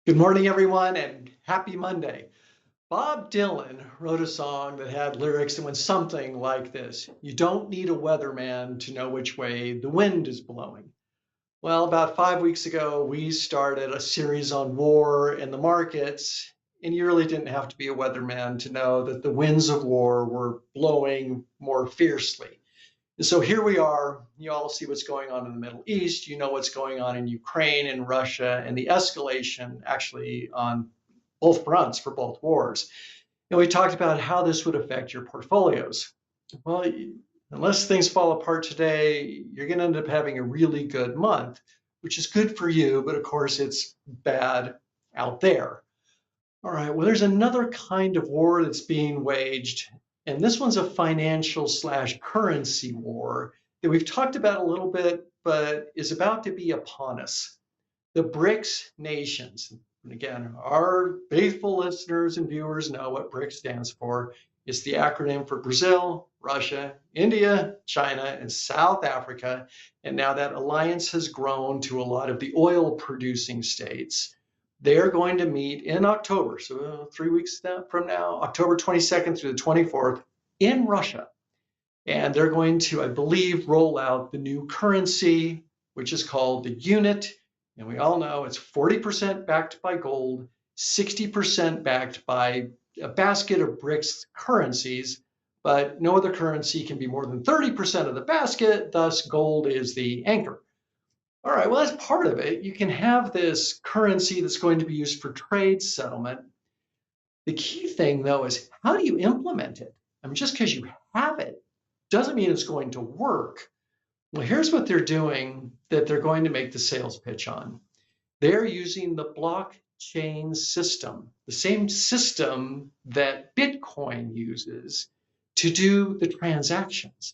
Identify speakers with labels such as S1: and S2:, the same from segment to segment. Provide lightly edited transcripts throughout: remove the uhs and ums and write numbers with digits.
S1: Good morning, everyone, and happy Monday. Bob Dylan wrote a song that had lyrics that went something like this: "You don't need a weatherman to know which way the wind is blowing." Well, about 5 weeks ago, we started a series on war and the markets, and you really didn't have to be a weatherman to know that the winds of war were blowing more fiercely. And so here we are. You all see what's going on in the Middle East. You know what's going on in Ukraine and Russia and the escalation actually on both fronts for both wars. And we talked about how this would affect your portfolios. Well, unless things fall apart today, you're going to end up having a really good month, which is good for you, but of course it's bad out there. All right, well, there's another kind of war that's being waged, and this one's a financial slash currency war that we've talked about a little bit, but is about to be upon us. The BRICS nations, and again, our faithful listeners and viewers know what BRICS stands for. It's the acronym for Brazil, Russia, India, China, and South Africa. And now that alliance has grown to a lot of the oil producing states. They're going to meet in October, so 3 weeks from now, October 22nd through the 24th in Russia. And they're going to, I believe, roll out the new currency, which is called the unit. And we all know it's 40% backed by gold, 60% backed by a basket of BRICS currencies, but no other currency can be more than 30% of the basket, thus gold is the anchor. All right, well, that's part of it. You can have this currency that's going to be used for trade settlement. The key thing, though, is how do you implement it? I mean, just because you have it doesn't mean it's going to work. Well, here's what they're doing that they're going to make the sales pitch on. They're using the blockchain system, the same system that Bitcoin uses to do the transactions.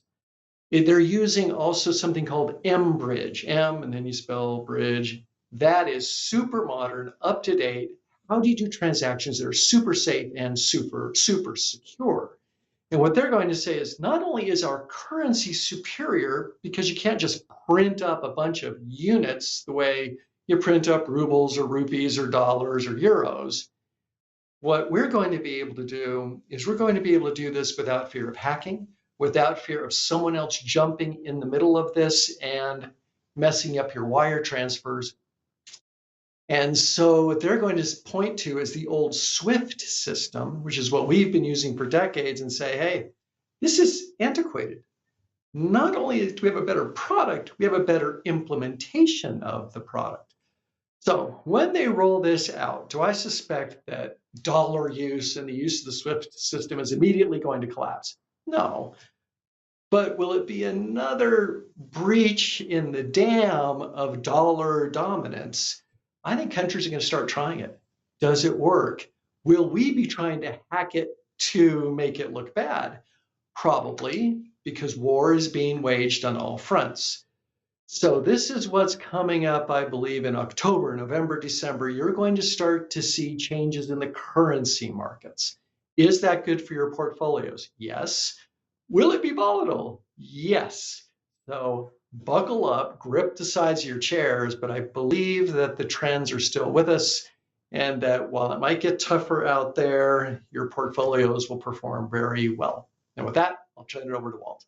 S1: They're using also something called M-Bridge, M, and then you spell bridge. That is super modern, up to date. How do you do transactions that are super safe and super secure? And what they're going to say is not only is our currency superior because you can't just print up a bunch of units the way you print up rubles or rupees or dollars or euros. What we're going to be able to do is we're going to be able to do this without fear of hacking, without fear of someone else jumping in the middle of this and messing up your wire transfers. And so what they're going to point to is the old SWIFT system, which is what we've been using for decades, and say, hey, this is antiquated. Not only do we have a better product, we have a better implementation of the product. So when they roll this out, do I suspect that dollar use and the use of the SWIFT system is immediately going to collapse? No. But will it be another breach in the dam of dollar dominance? I think countries are going to start trying it. Does it work? Will we be trying to hack it to make it look bad? Probably, because war is being waged on all fronts. So this is what's coming up, I believe, in October, November, December. You're going to start to see changes in the currency markets. Is that good for your portfolios? Yes. Will it be volatile? Yes. So buckle up, grip the sides of your chairs, but I believe that the trends are still with us, and that while it might get tougher out there, your portfolios will perform very well. And with that, I'll turn it over to Walt.